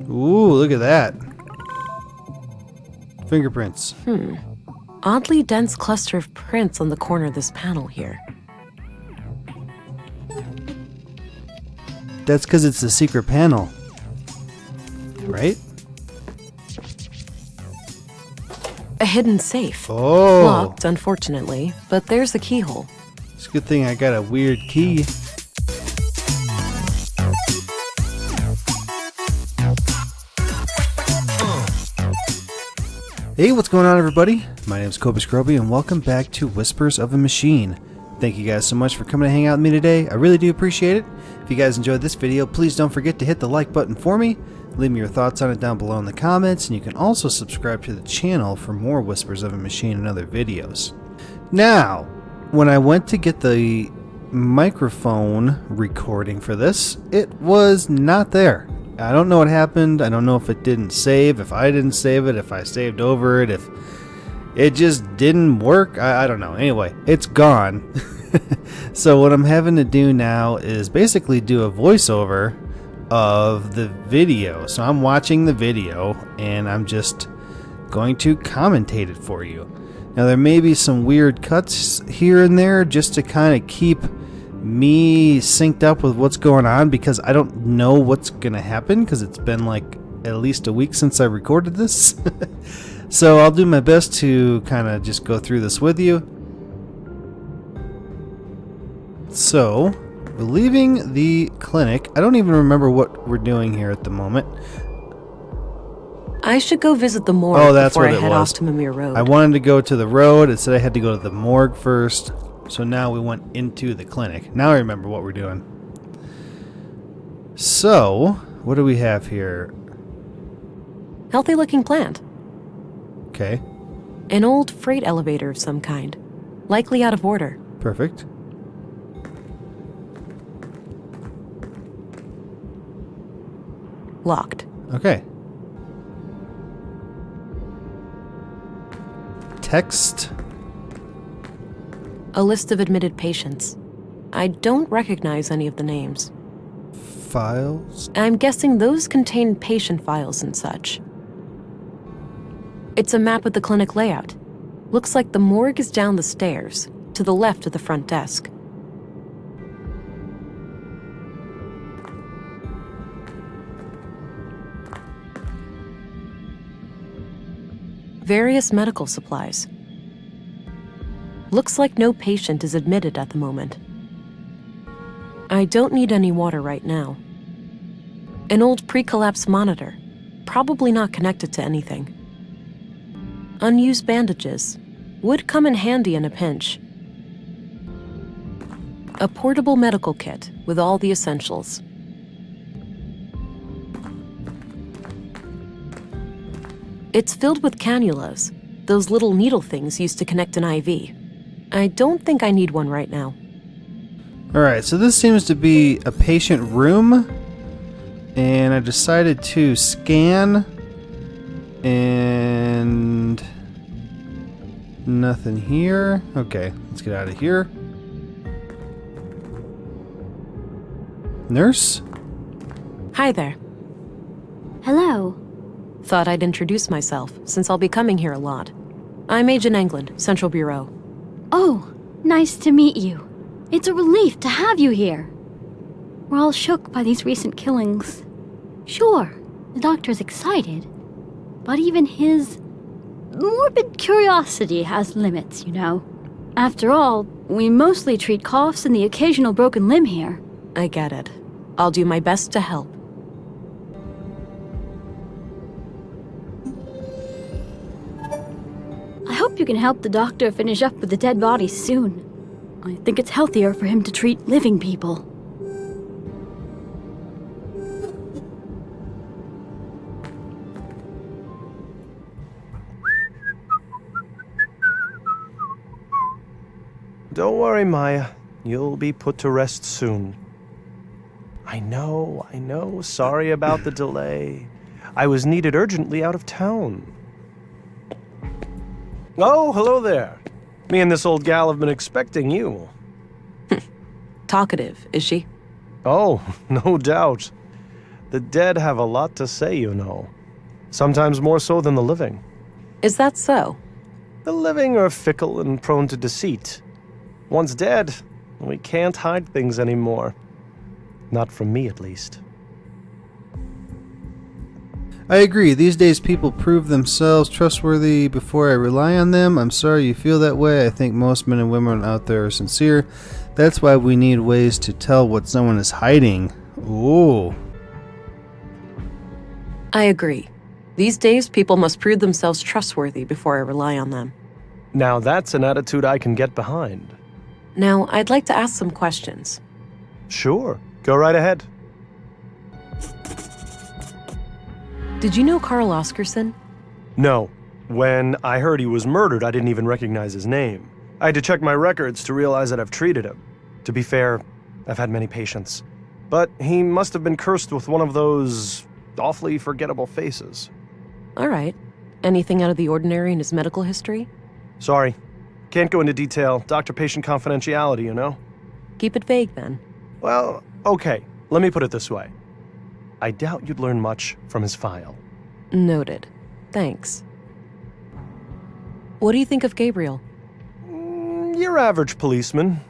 Ooh, look at that. Fingerprints. Oddly dense cluster of prints on the corner of this panel here. That's because it's a secret panel. Right? A hidden safe. Oh. Locked, unfortunately, but there's the keyhole. It's a good thing I got a weird key. Hey, what's going on, everybody? My name is Cobus Groby, and welcome back to Whispers of a Machine. Thank you guys so much for coming to hang out with me today. I really do appreciate it. If you guys enjoyed this video, please don't forget to hit the like button for me. Leave me your thoughts on it down below in the comments, and you can also subscribe to the channel for more Whispers of a Machine and other videos. Now, when I went to get the microphone recording for this, it was not there. I don't know what happened. I don't know if it didn't save, if I didn't save it, if I saved over it, if it just didn't work. I don't know. Anyway, it's gone. So what I'm having to do now is basically do a voiceover of the video. So I'm watching the video and I'm just going to commentate it for you. Now there may be some weird cuts here and there just to kind of keep me synced up with what's going on, because I don't know what's gonna happen, because it's been like at least a week since I recorded this. So I'll do my best to kind of just go through this with you. So we're leaving the clinic. I don't even remember what we're doing here at the moment. I should go visit the morgue before I head was. off to Mimir Road. I wanted to go to the road. It said I had to go to the morgue first. So now we went into the clinic. Now I remember what we're doing. So, what do we have here? Healthy looking plant. Okay, An old freight elevator of some kind. Likely out of order. perfect. Locked. Okay. Text. A list of admitted patients. I don't recognize any of the names. Files. I'm guessing those contain patient files and such. It's a map of the clinic layout. Looks like the morgue is down the stairs, to the left of the front desk. Various medical supplies. Looks like no patient is admitted at the moment. I don't need any water right now. An old pre-collapse monitor, probably not connected to anything. Unused bandages, would come in handy in a pinch. A portable medical kit with all the essentials. It's filled with cannulas, those little needle things used to connect an IV. I don't think I need one right now. Alright, so this seems to be a patient room. And I decided to scan. And nothing here. Okay, let's get out of here. Nurse? Hi there. Hello. Thought I'd introduce myself, since I'll be coming here a lot. I'm Agent England, Central Bureau. Oh, nice to meet you. It's a relief to have you here. We're all shook by these recent killings. Sure, the doctor's excited, but even his morbid curiosity has limits, you know. After all, we mostly treat coughs and the occasional broken limb here. I get it. I'll do my best to help. I hope you can help the doctor finish up with the dead bodies soon. I think it's healthier for him to treat living people. Don't worry, Maya. You'll be put to rest soon. I know. Sorry about the delay. I was needed urgently out of town. Oh, hello there. Me and this old gal have been expecting you. Talkative, is she? Oh, no doubt. The dead have a lot to say, you know. Sometimes more so than the living. Is that so? The living are fickle and prone to deceit. Once dead, we can't hide things anymore. Not from me, at least. I agree. These days people prove themselves trustworthy before I rely on them. I'm sorry you feel that way. I think most men and women out there are sincere. That's why we need ways to tell what someone is hiding. Ooh. I agree. These days, people must prove themselves trustworthy before I rely on them. Now that's an attitude I can get behind. Now, I'd like to ask some questions. Sure, go right ahead. Did you know Carl Oscarson? No. When I heard he was murdered, I didn't even recognize his name. I had to check my records to realize that I've treated him. To be fair, I've had many patients. But he must have been cursed with one of those awfully forgettable faces. All right. Anything out of the ordinary in his medical history? Sorry. Can't go into detail. Doctor-patient confidentiality, you know? Keep it vague, then. Well, okay. Let me put it this way. I doubt you'd learn much from his file. Noted. Thanks. What do you think of Gabriel? Your average policeman.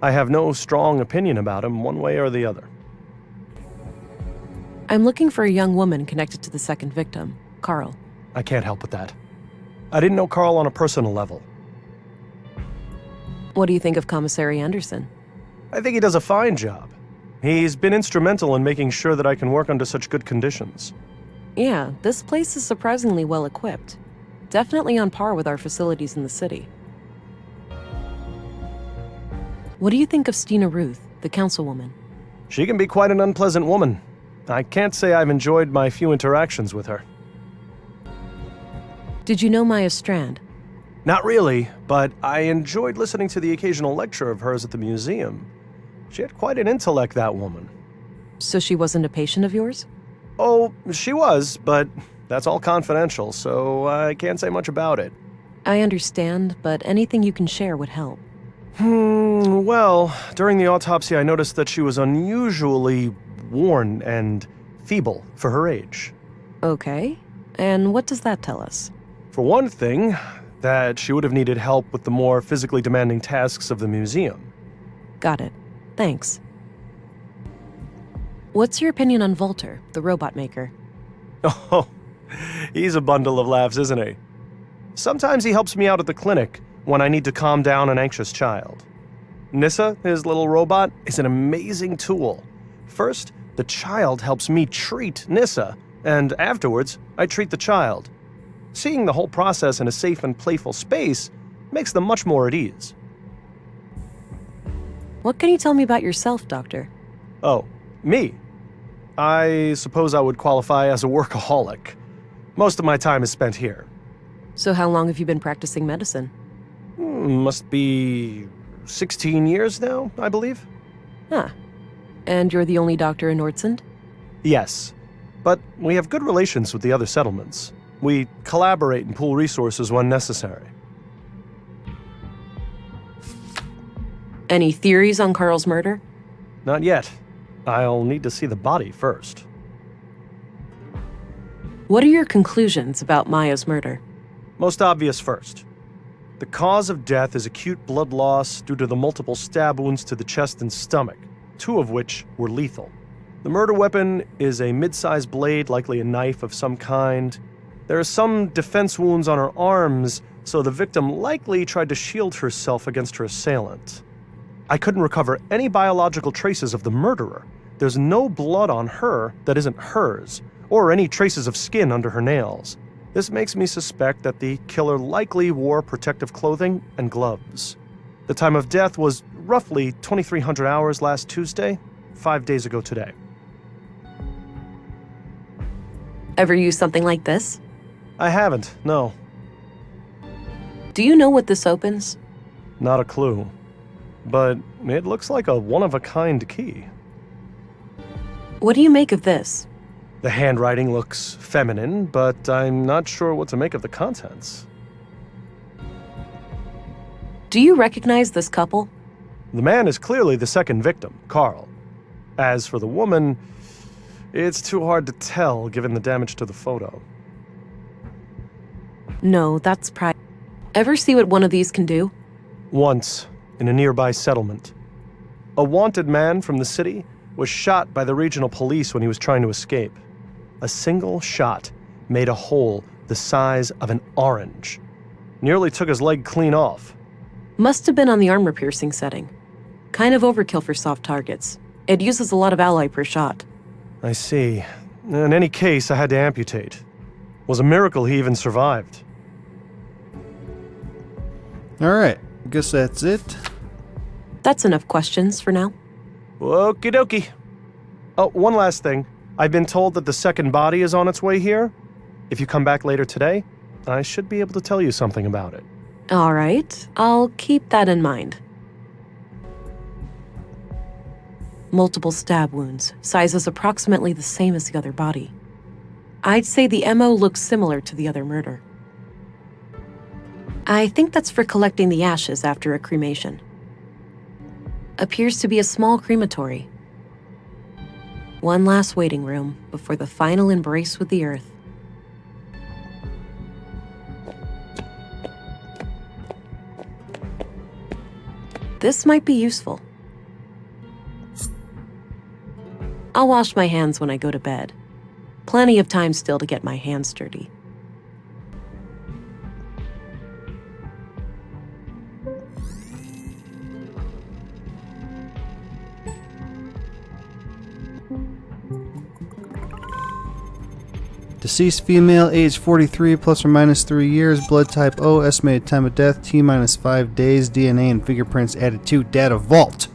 I have no strong opinion about him one way or the other. I'm looking for a young woman connected to the second victim, Carl. I can't help with that. I didn't know Carl on a personal level. What do you think of Commissary Anderson? I think he does a fine job. He's been instrumental in making sure that I can work under such good conditions. Yeah, this place is surprisingly well equipped. Definitely on par with our facilities in the city. What do you think of Stina Ruth, the councilwoman? She can be quite an unpleasant woman. I can't say I've enjoyed my few interactions with her. Did you know Maya Strand? Not really, but I enjoyed listening to the occasional lecture of hers at the museum. She had quite an intellect, that woman. So she wasn't a patient of yours? Oh, she was, but that's all confidential, so I can't say much about it. I understand, but anything you can share would help. Well, during the autopsy I noticed that she was unusually worn and feeble for her age. Okay, and what does that tell us? For one thing, that she would have needed help with the more physically demanding tasks of the museum. Got it. Thanks. What's your opinion on Volter, the robot maker? Oh, he's a bundle of laughs, isn't he? Sometimes he helps me out at the clinic when I need to calm down an anxious child. Nissa, his little robot, is an amazing tool. First, the child helps me treat Nissa, and afterwards, I treat the child. Seeing the whole process in a safe and playful space makes them much more at ease. What can you tell me about yourself, Doctor? Oh, me? I suppose I would qualify as a workaholic. Most of my time is spent here. So how long have you been practicing medicine? Must be 16 years now, I believe. Huh. And you're the only doctor in Nordsund? Yes, but we have good relations with the other settlements. We collaborate and pool resources when necessary. Any theories on Carl's murder? Not yet. I'll need to see the body first. What are your conclusions about Maya's murder? Most obvious first. The cause of death is acute blood loss due to the multiple stab wounds to the chest and stomach, 2 of which were lethal. The murder weapon is a mid-sized blade, likely a knife of some kind. There are some defense wounds on her arms, so the victim likely tried to shield herself against her assailant. I couldn't recover any biological traces of the murderer. There's no blood on her that isn't hers, or any traces of skin under her nails. This makes me suspect that the killer likely wore protective clothing and gloves. The time of death was roughly 2300 hours last Tuesday, 5 days ago today. Ever use something like this? I haven't, no. Do you know what this opens? Not a clue. But it looks like a one-of-a-kind key. What do you make of this? The handwriting looks feminine, but I'm not sure what to make of the contents. Do you recognize this couple? The man is clearly the second victim, Carl. As for the woman, It's too hard to tell given the damage to the photo. No, that's Ever see what one of these can do? Once, in a nearby settlement, a wanted man from the city was shot by the regional police when he was trying to escape. A single shot made a hole the size of an orange. Nearly took his leg clean off. Must have been on the armor-piercing setting. Kind of overkill for soft targets. It uses a lot of alloy per shot. I see. In any case, I had to amputate. It was a miracle he even survived. Alright, guess that's it. That's enough questions for now. Okie dokie. Oh, one last thing. I've been told that the second body is on its way here. If you come back later today, I should be able to tell you something about it. All right, I'll keep that in mind. Multiple stab wounds, sizes approximately the same as the other body. I'd say the MO looks similar to the other murder. I think that's for collecting the ashes after a cremation. Appears to be a small crematory. One last waiting room before the final embrace with the earth. This might be useful. I'll wash my hands when I go to bed. Plenty of time still to get my hands dirty. Deceased female, age 43, plus or minus 3 years, blood type O, estimated time of death T minus 5 days, DNA and fingerprints added to data vault.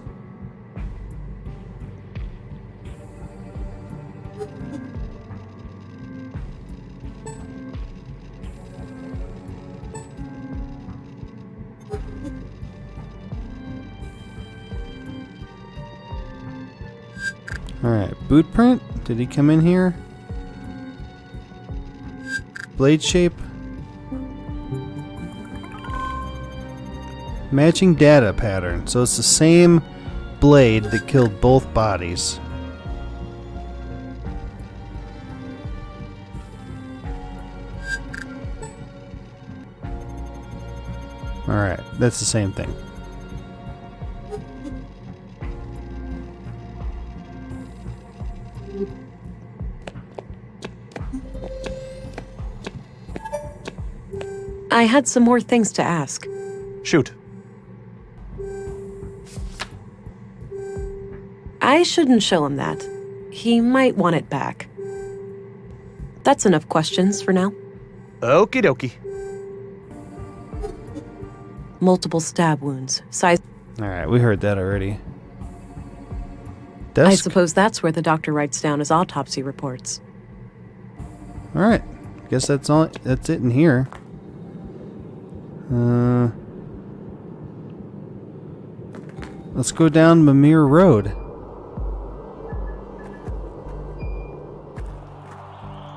Alright, boot print? Did he come in here? Blade shape. Matching data pattern. So it's the same blade that killed both bodies. Alright, that's the same thing. I had some more things to ask. Shoot. I shouldn't show him that. He might want it back. That's enough questions for now. Okie dokie. Multiple stab wounds, size... Alright, we heard that already. I Desk? suppose that's where the doctor writes down his autopsy reports. Alright, guess that's all. That's it in here. Let's go down Mimir Road.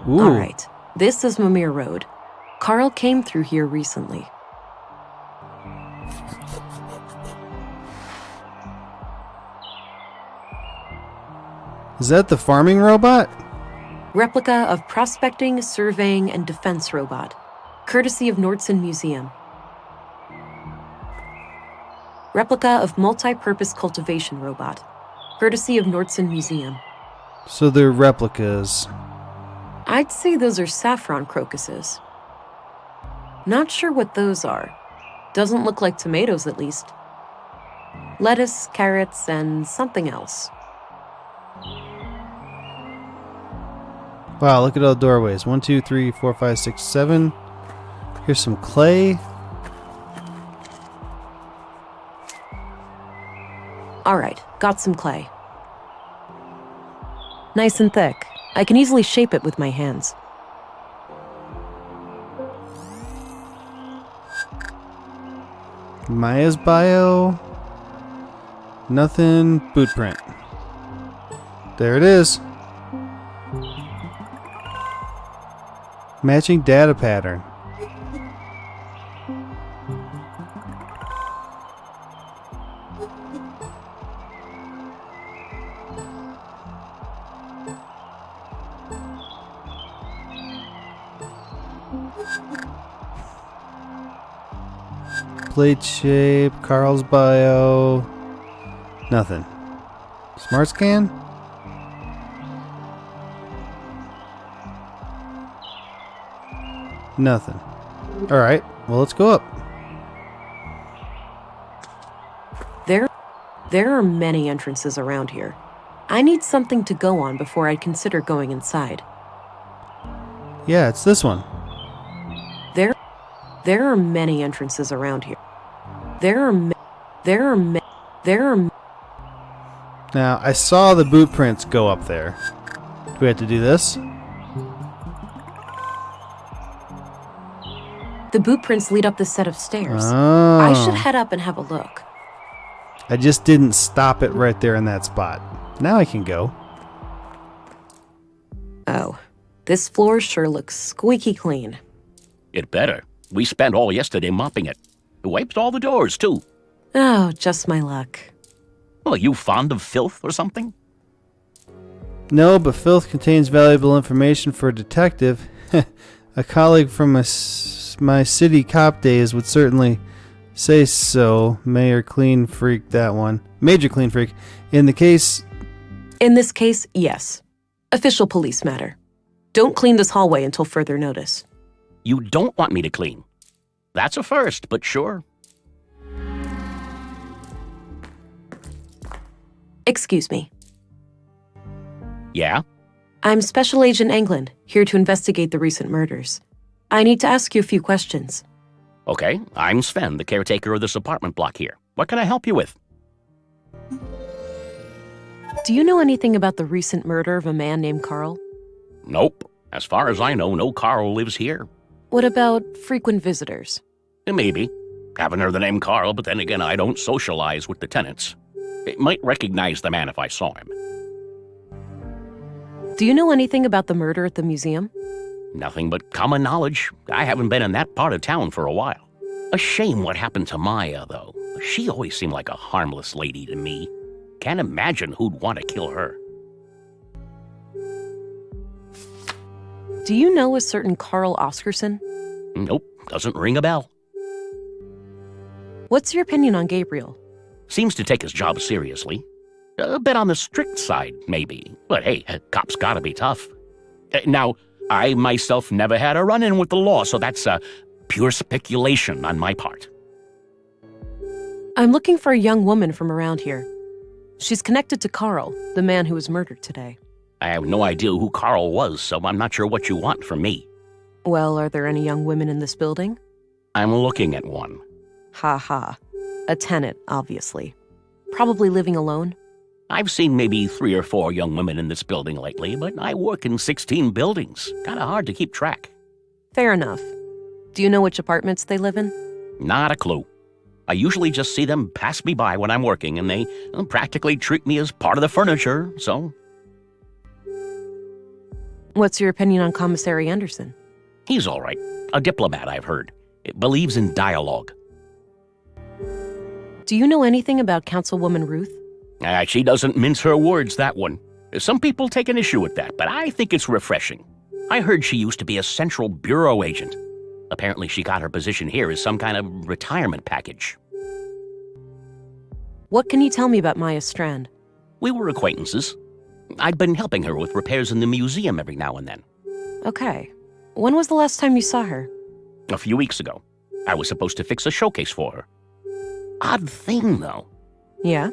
Ooh. All right, this is Mimir Road. Carl came through here recently. Is that the farming robot? Replica of prospecting, surveying, and defense robot, courtesy of Nordson Museum. Replica of multi-purpose cultivation robot, courtesy of Nordson Museum. So they're replicas. I'd say those are saffron crocuses. Not sure what those are. Doesn't look like tomatoes, at least. Lettuce, carrots, and something else. Wow, look at all the doorways. 1, 2, 3, 4, 5, 6, 7. Here's some clay. All right, got some clay. Nice and thick. I can easily shape it with my hands. Maya's bio. Nothing. Boot print. There it is. Matching data pattern. Plate shape, Carl's bio. Nothing. Smart scan? Nothing. Alright, well, let's go up. There are many entrances around here. I need something to go on before I'd consider going inside. Yeah, it's this one. There are many entrances around here. Now, I saw the boot prints go up there. Do we have to do this? The boot prints lead up this set of stairs. Oh. I should head up and have a look. I just didn't stop it right there in that spot. Now I can go. Oh, this floor sure looks squeaky clean. It better. We spent all yesterday mopping it. It wiped all the doors, too. Oh, just my luck. Well, are you fond of filth or something? No, but filth contains valuable information for a detective. A colleague from my city cop days would certainly say so. Major Clean Freak. In this case, yes. Official police matter. Don't clean this hallway until further notice. You don't want me to clean. That's a first, but sure. Excuse me. Yeah? I'm Special Agent England, here to investigate the recent murders. I need to ask you a few questions. Okay, I'm Sven, the caretaker of this apartment block here. What can I help you with? Do you know anything about the recent murder of a man named Carl? Nope. As far as I know, no Carl lives here. What about frequent visitors? Maybe. Haven't heard the name Carl, but then again, I don't socialize with the tenants. I might recognize the man if I saw him. Do you know anything about the murder at the museum? Nothing but common knowledge. I haven't been in that part of town for a while. A shame what happened to Maya, though. She always seemed like a harmless lady to me. Can't imagine who'd want to kill her. Do you know a certain Carl Oscarson? Nope, doesn't ring a bell. What's your opinion on Gabriel? Seems to take his job seriously. A bit on the strict side, maybe. But hey, a cop's gotta be tough. Now, I myself never had a run-in with the law, so that's pure speculation on my part. I'm looking for a young woman from around here. She's connected to Carl, the man who was murdered today. I have no idea who Carl was, so I'm not sure what you want from me. Well, are there any young women in this building? I'm looking at one. Ha ha. A tenant, obviously. Probably living alone? I've seen maybe 3 or 4 young women in this building lately, but I work in 16 buildings. Kinda hard to keep track. Fair enough. Do you know which apartments they live in? Not a clue. I usually just see them pass me by when I'm working, and they practically treat me as part of the furniture, so... What's your opinion on Commissary Anderson? He's all right. A diplomat, I've heard. It believes in dialogue. Do you know anything about Councilwoman Ruth? She doesn't mince her words, that one. Some people take an issue with that, but I think it's refreshing. I heard she used to be a Central Bureau agent. Apparently she got her position here as some kind of retirement package. What can you tell me about Maya Strand? We were acquaintances. I'd been helping her with repairs in the museum every now and then. Okay. When was the last time you saw her? A few weeks ago. I was supposed to fix a showcase for her. Odd thing, though. Yeah?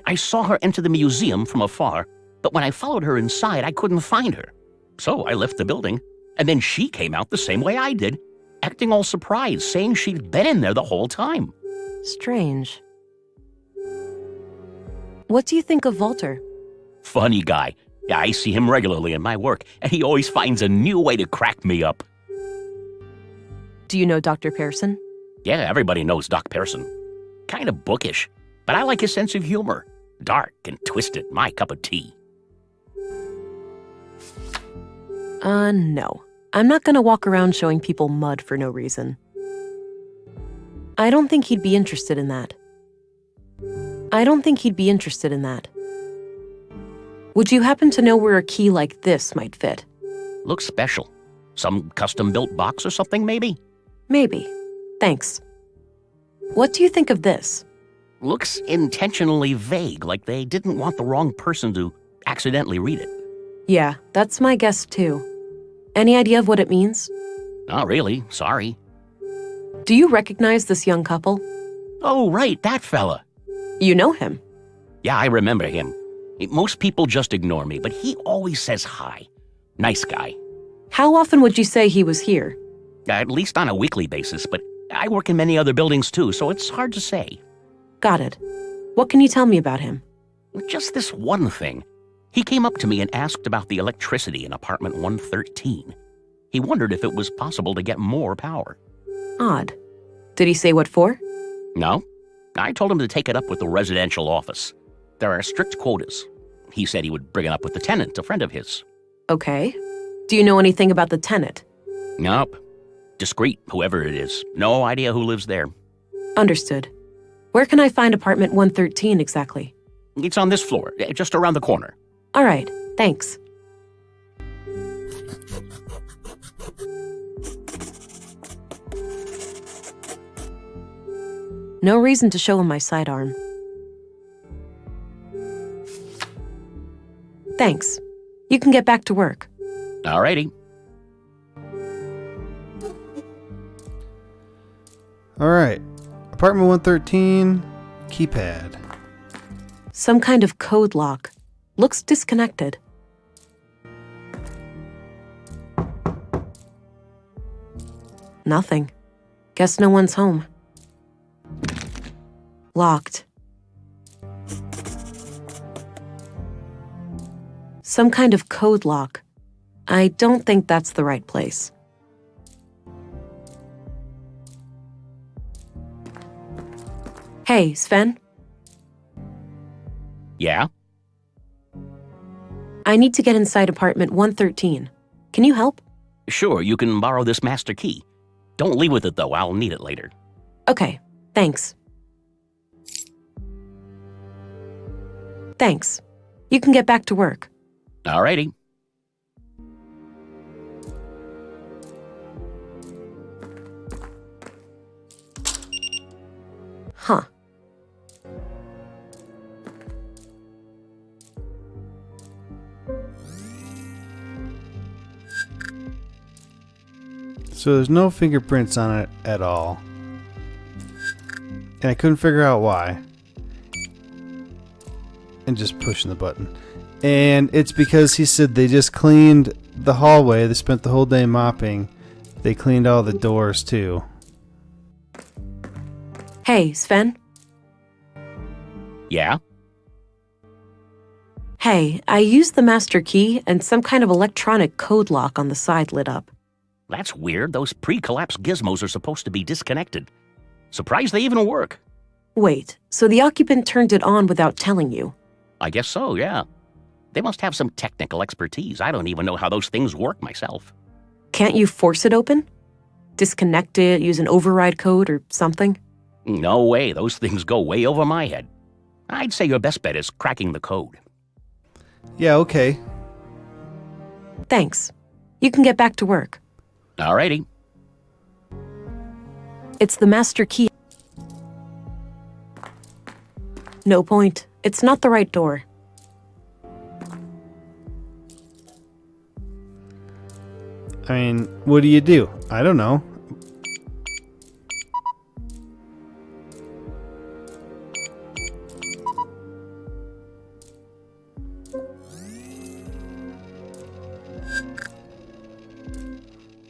I saw her enter the museum from afar, but when I followed her inside, I couldn't find her. So I left the building, and then she came out the same way I did, acting all surprised, saying she'd been in there the whole time. Strange. What do you think of Walter? Funny guy. Yeah, I see him regularly in my work, and he always finds a new way to crack me up. Do you know Dr. Pearson? Yeah, everybody knows Doc Pearson. Kind of bookish, but I like his sense of humor. Dark and twisted, my cup of tea. No. I'm not gonna walk around showing people mud for no reason. I don't think he'd be interested in that. Would you happen to know where a key like this might fit? Looks special. Some custom-built box or something, maybe? Maybe. Thanks. What do you think of this? Looks intentionally vague, like they didn't want the wrong person to accidentally read it. Yeah, that's my guess too. Any idea of what it means? Not really, sorry. Do you recognize this young couple? Oh, right, that fella. You know him. Yeah, I remember him. Most people just ignore me, but he always says hi. Nice guy. How often would you say he was here? At least on a weekly basis, but I work in many other buildings too, so it's hard to say. Got it. What can you tell me about him? Just this one thing. He came up to me and asked about the electricity in apartment 113. He wondered if it was possible to get more power. Odd. Did he say what for? No. I told him to take it up with the residential office. There are strict quotas. He said he would bring it up with the tenant, a friend of his. Okay. Do you know anything about the tenant? Nope. Discreet, whoever it is. No idea who lives there. Understood. Where can I find apartment 113 exactly? It's on this floor, just around the corner. All right, thanks. No reason to show him my sidearm. Thanks. You can get back to work. Alrighty. All right. Apartment 113, keypad. Some kind of code lock. Looks disconnected. Nothing. Guess no one's home. Locked. Some kind of code lock. I don't think that's the right place. Hey, Sven? Yeah? I need to get inside apartment 113. Can you help? Sure, you can borrow this master key. Don't leave with it, though. I'll need it later. Okay, thanks. Thanks. You can get back to work. Alrighty. Huh. So there's no fingerprints on it at all. And I couldn't figure out why. And just pushing the button. And it's because he said they just cleaned the hallway. They spent the whole day mopping. They cleaned all the doors too. Hey, Sven? Yeah? Hey, I used the master key and some kind of electronic code lock on the side lit up. That's weird. Those pre-collapse gizmos are supposed to be disconnected. Surprised they even work. Wait, so the occupant turned it on without telling you? I guess so, yeah. They must have some technical expertise. I don't even know how those things work myself. Can't you force it open? Disconnect it, use an override code or something? No way. Those things go way over my head. I'd say your best bet is cracking the code. Yeah, okay. Thanks. You can get back to work. Alrighty. It's the master key. No point. It's not the right door. I mean, what do you do? I don't know.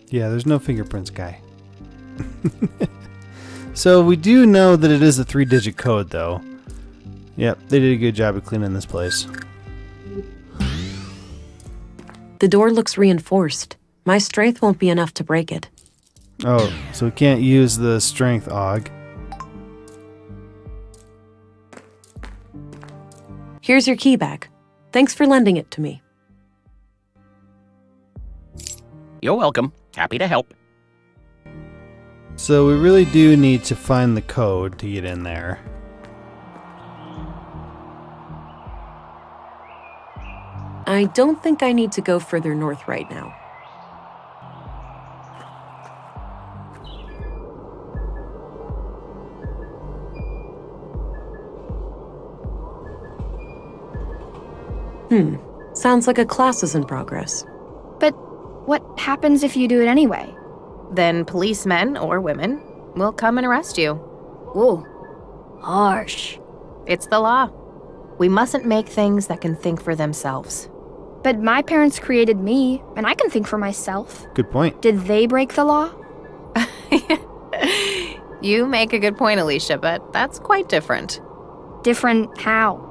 Yeah, there's no fingerprints, guy. So we do know that it is a 3-digit code, though. Yep, they did a good job of cleaning this place. The door looks reinforced. My strength won't be enough to break it. Oh, so we can't use the strength AUG. Here's your key back. Thanks for lending it to me. You're welcome. Happy to help. So we really do need to find the code to get in there. I don't think I need to go further north right now. Sounds like a class is in progress. But what happens if you do it anyway? Then policemen or women will come and arrest you. Whoa. Harsh. It's the law. We mustn't make things that can think for themselves. But my parents created me, and I can think for myself. Good point. Did they break the law? You make a good point, Alicia, but that's quite different. Different how?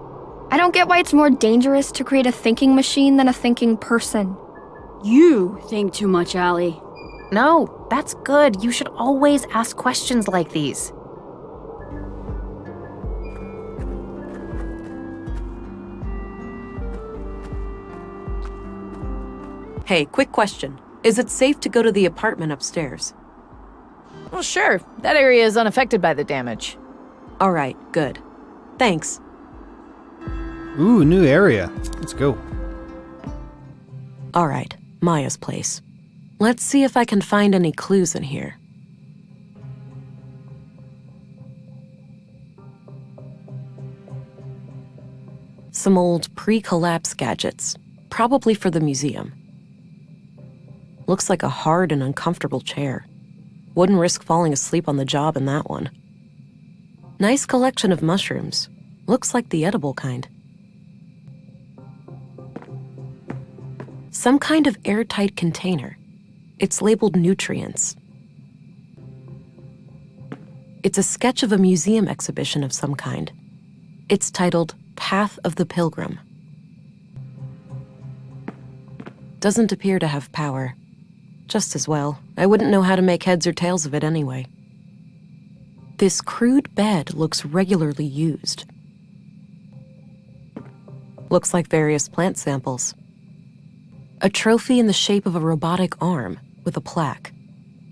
I don't get why it's more dangerous to create a thinking machine than a thinking person. You think too much, Allie. No, that's good. You should always ask questions like these. Hey, quick question. Is it safe to go to the apartment upstairs? Well, sure. That area is unaffected by the damage. All right, good. Thanks. Ooh, new area. Let's go. All right, Maya's place. Let's see if I can find any clues in here. Some old pre-collapse gadgets, probably for the museum. Looks like a hard and uncomfortable chair. Wouldn't risk falling asleep on the job in that one. Nice collection of mushrooms. Looks like the edible kind. Some kind of airtight container. It's labeled nutrients. It's a sketch of a museum exhibition of some kind. It's titled Path of the Pilgrim. Doesn't appear to have power. Just as well. I wouldn't know how to make heads or tails of it anyway. This crude bed looks regularly used. Looks like various plant samples. A trophy in the shape of a robotic arm with a plaque.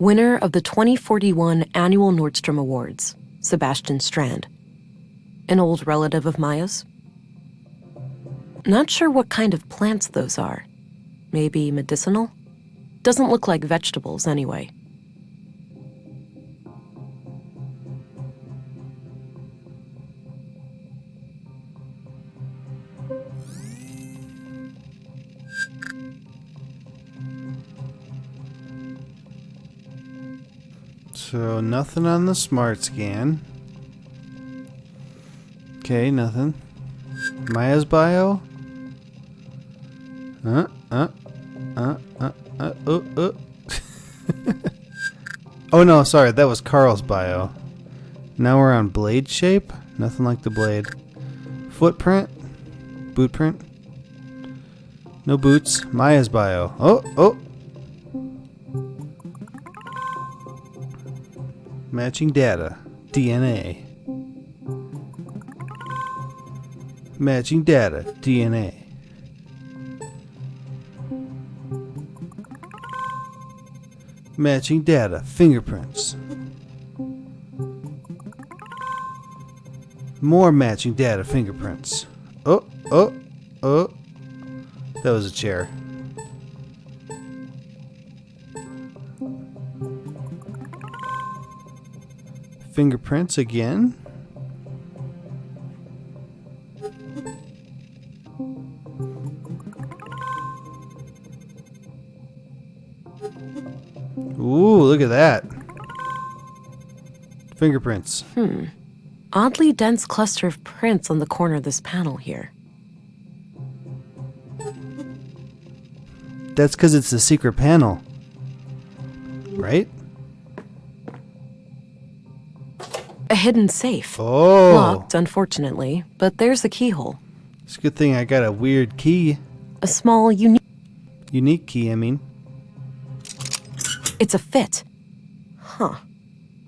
Winner of the 2041 Annual Nordstrom Awards, Sebastian Strand. An old relative of Maya's? Not sure what kind of plants those are. Maybe medicinal? Doesn't look like vegetables anyway. So nothing on the smart scan. Okay, nothing. Maya's bio? Oh no, sorry, that was Carl's bio. Now we're on blade shape. Nothing like the blade. Footprint. Boot print. No boots. Maya's bio. Oh. Matching data. DNA. Matching data. DNA. Matching data. Fingerprints. More matching data. Fingerprints. Oh. That was a chair. Fingerprints again. Ooh, look at that. Fingerprints. Oddly dense cluster of prints on the corner of this panel here. That's because it's a secret panel. Right? A hidden safe. Oh. Locked, unfortunately, but there's the keyhole. It's a good thing I got a weird key. A small, Unique key, I mean. It's a fit. Huh.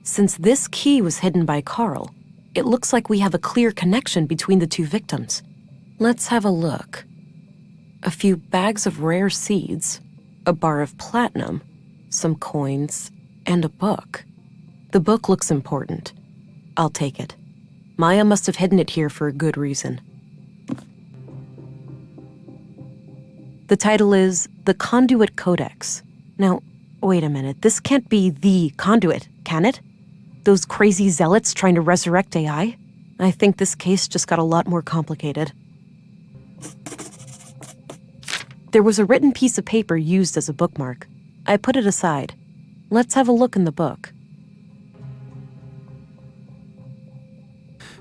Since this key was hidden by Carl, it looks like we have a clear connection between the two victims. Let's have a look. A few bags of rare seeds, a bar of platinum, some coins, and a book. The book looks important. I'll take it. Maya must have hidden it here for a good reason. The title is The Conduit Codex. Now, wait a minute. This can't be the Conduit, can it? Those crazy zealots trying to resurrect AI? I think this case just got a lot more complicated. There was a written piece of paper used as a bookmark. I put it aside. Let's have a look in the book.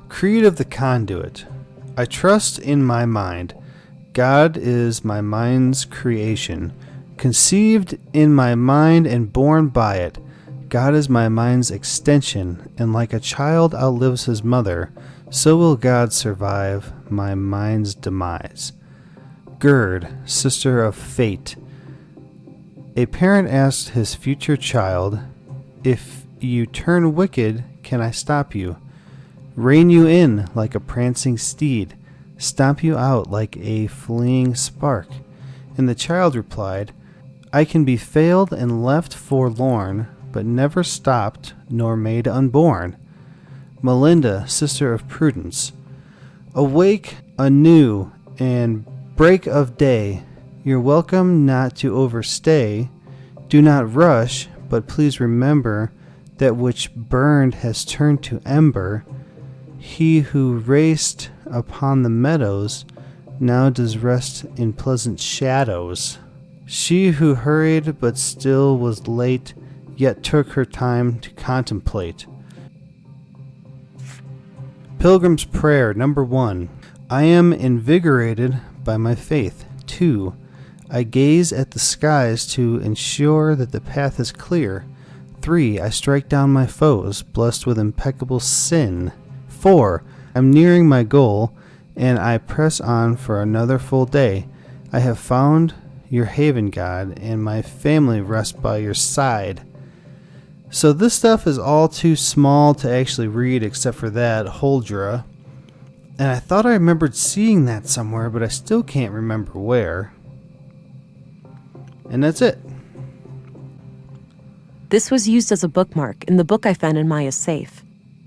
Creed of the Conduit. I trust in my mind. God is my mind's creation. Conceived in my mind and born by it. God is my mind's extension, and like a child outlives his mother, so will God survive my mind's demise. Gird, sister of fate. A parent asked his future child, "If you turn wicked, can I stop you? Rein you in like a prancing steed, stomp you out like a fleeing spark?" And the child replied, "I can be failed and left forlorn, but never stopped nor made unborn." Melinda, sister of prudence. Awake anew and break of day, you're welcome not to overstay. Do not rush, but please remember that which burned has turned to ember. He who raced upon the meadows now does rest in pleasant shadows. She who hurried but still was late, yet took her time to contemplate. Pilgrim's Prayer, number 1. I am invigorated by my faith. 2. I gaze at the skies to ensure that the path is clear. 3. I strike down my foes, blessed with impeccable sin. 4. I'm nearing my goal, and I press on for another full day. I have found your haven, God, and my family rests by your side. So this stuff is all too small to actually read except for that, Huldra. And I thought I remembered seeing that somewhere, but I still can't remember where. And that's it. This was used as a bookmark in the book I found in Maya's safe.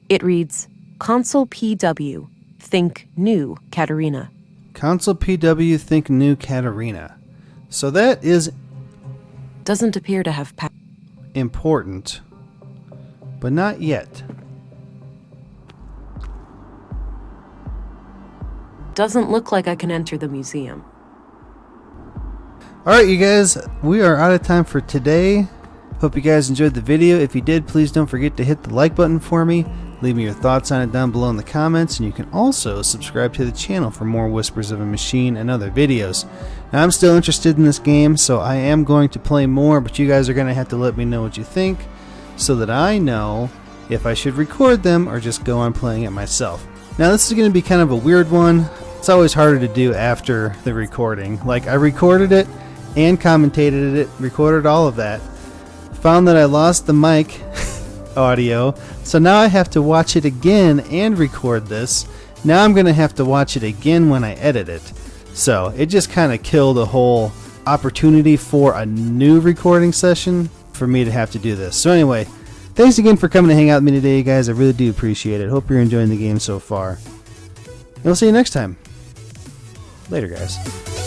It reads, Consul PW, think new, Katerina. Consul PW, think new, Katerina. So that is Doesn't appear to have important, but not yet. Doesn't look like I can enter the museum. Alright, you guys, we are out of time for today. Hope you guys enjoyed the video. If you did, please don't forget to hit the like button for me. Leave me your thoughts on it down below in the comments, and you can also subscribe to the channel for more Whispers of a Machine and other videos. Now, I'm still interested in this game, so I am going to play more, but you guys are going to have to let me know what you think so that I know if I should record them or just go on playing it myself. Now, this is going to be kind of a weird one. It's always harder to do after the recording. Like, I recorded it and commentated it, recorded all of that. Found that I lost the mic audio, so now I have to watch it again and record this. Now I'm going to have to watch it again when I edit it. So it just kind of killed a whole opportunity for a new recording session for me to have to do this. So anyway, thanks again for coming to hang out with me today, guys. I really do appreciate it. Hope you're enjoying the game so far. And we'll see you next time. Later, guys.